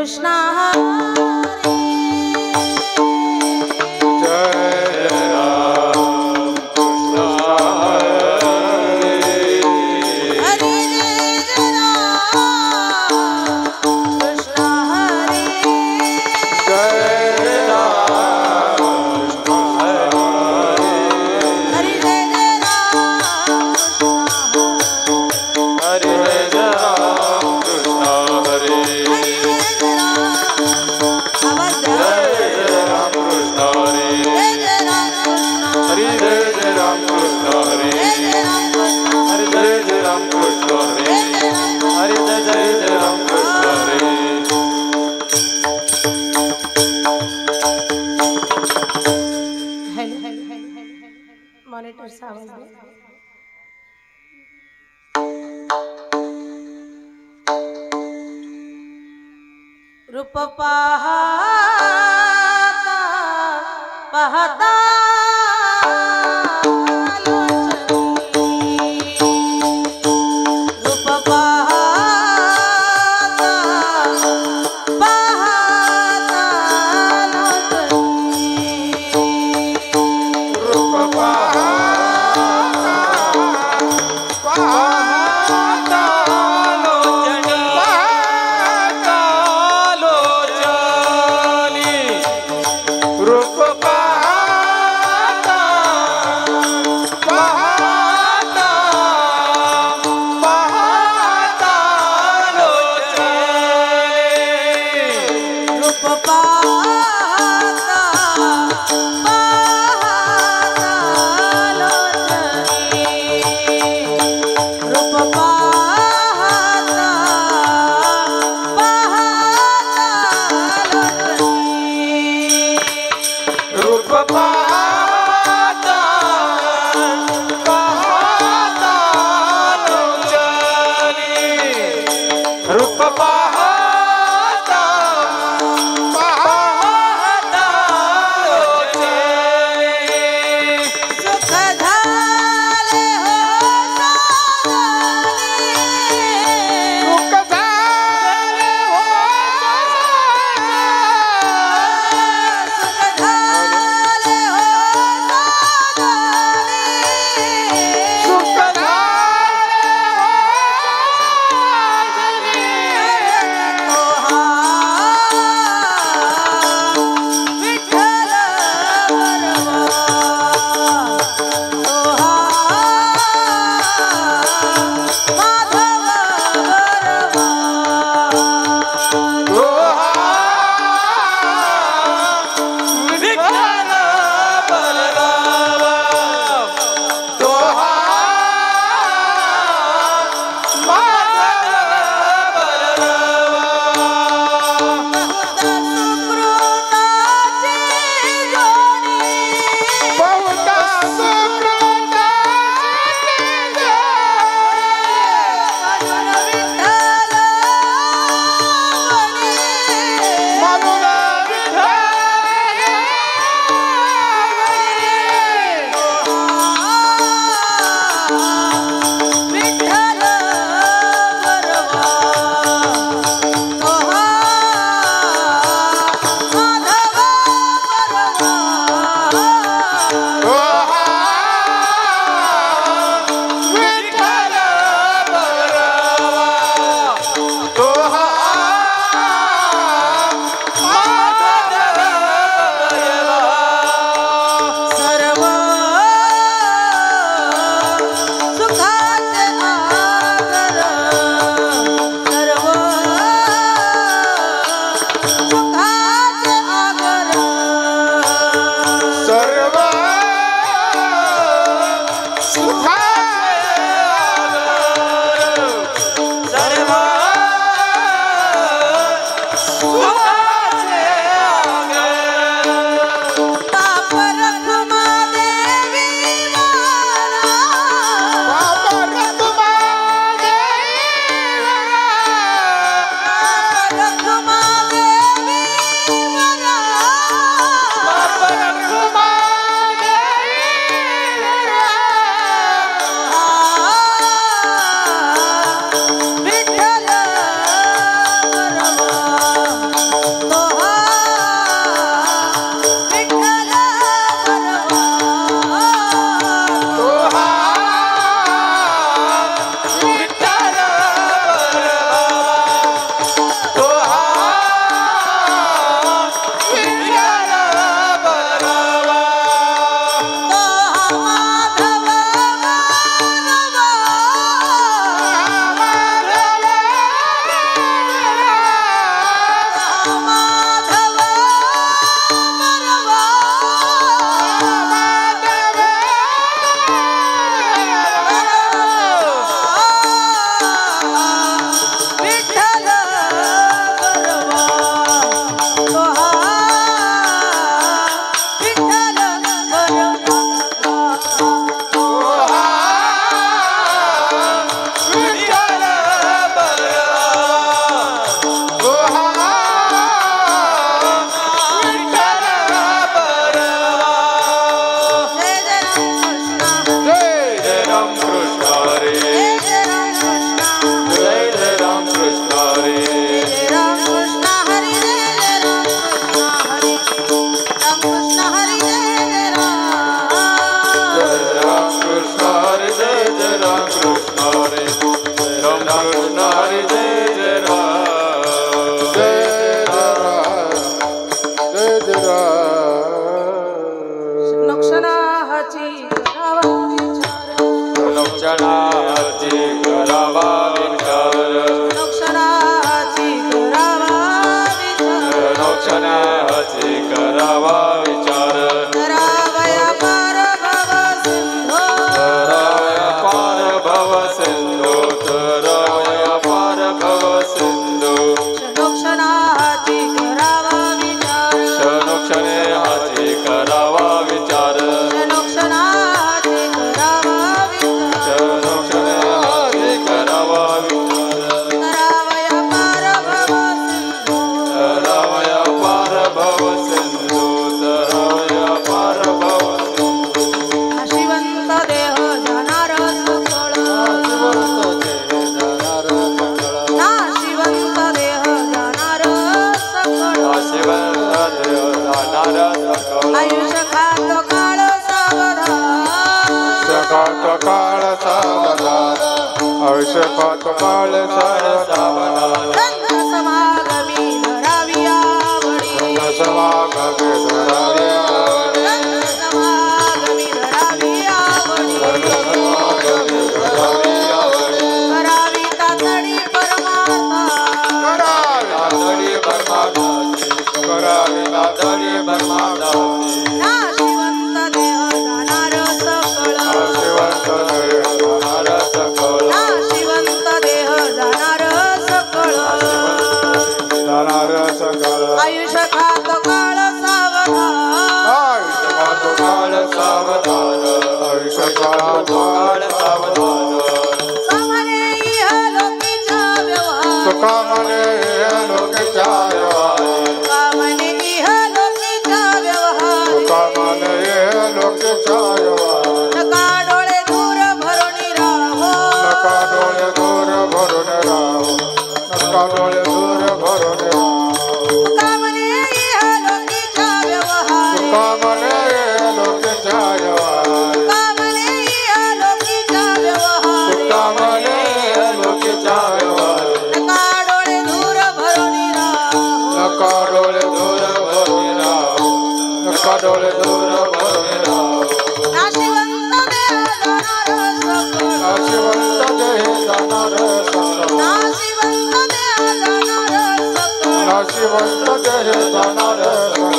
Krishna monitor sound रूप पहता रूप पाहतो काळ सावधान आयुष्य पाहतो काळ सावधान समागमी धरावी आवडी समागमी धरावी समागमी धरावी आवडी करावी तातडी परमार्थ करावी तातडी परमार्थ नाशिवंत देह जाणार सकळ नाशिवंत देह जाणार सकळ आयुष्य खातो काळ सावधान आयुष्य खातो काळ सावधान कामने इहलोकीचा व्यवहार सुखामने लोकीच्या कामने इहलोकीचा व्यवहार सुखामने लोकीच्या नका डोळे दूर भरून राहो नका डोळे दूर भरून राहो नका डोळे दूर भरून राहो कामने इहलोकीचा व्यवहार सुखामने लोकीच्या कामने इहलोकीचा व्यवहार सुखामने लोकीच्या नका डोळे दूर भरून राहो नका डोळे दूर भरून राहो नका डोळे दूर भरून राहो नाशिवंत देह जाणार सकळ नाशिवंत देह जाणार सकळ नाशिवंत देह जाणार सकळ नाशिवंत देह जाणार सकळ